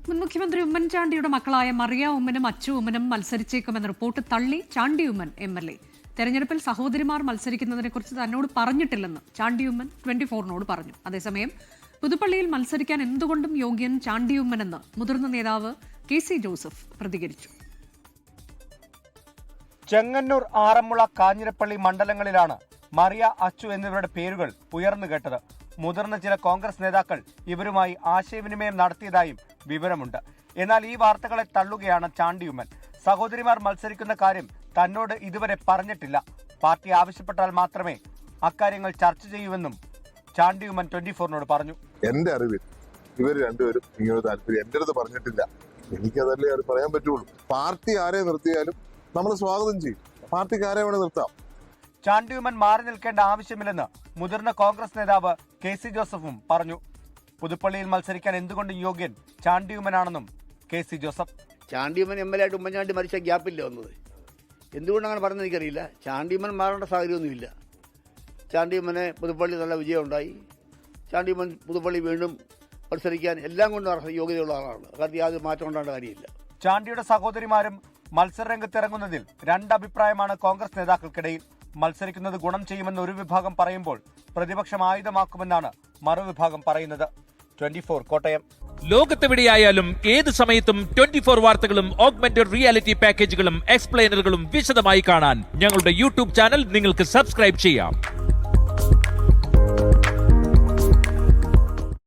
മുൻ മുഖ്യമന്ത്രി ഉമ്മൻചാണ്ടിയുടെ മക്കളായ മറിയ ഉമ്മനും അച്ചു ഉമ്മനും മത്സരിച്ചേക്കുമെന്ന റിപ്പോർട്ട് തള്ളി ചാണ്ടി ഉമ്മൻ MLA. തെരഞ്ഞെടുപ്പിൽ സഹോദരിമാർ മത്സരിക്കുന്നതിനെക്കുറിച്ച് തന്നോട് പറഞ്ഞിട്ടില്ലെന്ന് ചാണ്ടി ഉമ്മൻ 24-നോട് പറഞ്ഞു. അതേസമയം പുതുപ്പള്ളിയിൽ മത്സരിക്കാൻ എന്തുകൊണ്ടും യോഗ്യൻ ചാണ്ടി ഉമ്മനെന്ന് മുതിർന്ന നേതാവ് KC ജോസഫ് പ്രതികരിച്ചു. ചെങ്ങന്നൂർ, ആറന്മുള, കാഞ്ഞിരപ്പള്ളി മണ്ഡലങ്ങളിലാണ് മറിയ, അച്ചു എന്നിവരുടെ പേരുകൾ ഉയർന്നു കേട്ടത്. മുതിർന്ന ചില കോൺഗ്രസ് നേതാക്കൾ ഇവരുമായി ആശയവിനിമയം നടത്തിയതായും വിവരമുണ്ട്. എന്നാൽ ഈ വാർത്തകളെ തള്ളുകയാണ് ചാണ്ടി ഉമ്മൻ. സഹോദരിമാർ മത്സരിക്കുന്ന കാര്യം തന്നോട് ഇതുവരെ പറഞ്ഞിട്ടില്ല. പാർട്ടി ആവശ്യപ്പെട്ടാൽ മാത്രമേ അക്കാര്യങ്ങൾ ചർച്ച ചെയ്യൂവെന്നും ചാണ്ടി ഉമ്മൻ 24-നോട് പറഞ്ഞു. എന്റെ അറിവിൽ ഇവർ രണ്ടുപേരും ഇങ്ങനെ താല്പര്യം എന്റെ അടുത്ത് പറഞ്ഞിട്ടില്ല. എനിക്കതല്ലേ അത് പറയാൻ പറ്റുള്ളൂ. പാർട്ടി ആരെ നിർത്തിയാലും നമ്മൾ സ്വാഗതം ചെയ്യും. പാർട്ടിക്ക് ആരെ വേണേ നിർത്താം. ചാണ്ടി ഉമ്മൻ മാറി നിൽക്കേണ്ട ആവശ്യമില്ലെന്ന് മുതിർന്ന കോൺഗ്രസ് നേതാവ് KC ജോസഫും പറഞ്ഞു. പുതുപ്പള്ളിയിൽ മത്സരിക്കാൻ എന്തുകൊണ്ടും യോഗ്യൻ ചാണ്ടി ഉമ്മനാണെന്നും KC ജോസഫ്. ചാണ്ടി ഉമ്മൻ MLA ആയിട്ട് ഉമ്മൻചാണ്ടി മരിച്ച ഗ്യാപ്പില്ല വന്നത്. എന്തുകൊണ്ടങ്ങനെ പറഞ്ഞത് എനിക്കറിയില്ല. ചാണ്ടി ഉമ്മൻ മാറേണ്ട സാഹചര്യമൊന്നുമില്ല. ചാണ്ടി ഉമ്മനെ പുതുപ്പള്ളി നല്ല വിജയം ഉണ്ടായി. ചാണ്ടി ഉമ്മൻ പുതുപ്പള്ളി വീണ്ടും മത്സരിക്കാൻ എല്ലാം കൊണ്ടും യോഗ്യതയുള്ള ആളാണ്. അക്കാര്യത്തിൽ യാതൊരു മാറ്റം ഉണ്ടാകേണ്ട കാര്യമില്ല. ചാണ്ടിയുടെ സഹോദരിമാരും മത്സരരംഗത്തിറങ്ങുന്നതിൽ രണ്ടഭിപ്രായമാണ് കോൺഗ്രസ് നേതാക്കൾക്കിടയിൽ. മത്സരിക്കുന്നത് ഗുണം ചെയ്യുമെന്ന് ഒരു വിഭാഗം പറയുമ്പോൾ പ്രതിപക്ഷം ആയുധമാക്കുമെന്നാണ് മറുവിഭാഗം പറയുന്നത്. 24 കോട്ടയം. ലോകത്തെവിടെയായാലും ഏത് സമയത്തും 24 വാർത്തകളും ഓഗ്മെന്റഡ് റിയാലിറ്റി പാക്കേജുകളും എക്സ്പ്ലെയിനറുകളും വിശദമായി കാണാൻ ഞങ്ങളുടെ YouTube ചാനൽ നിങ്ങൾക്ക് സബ്സ്ക്രൈബ് ചെയ്യാം.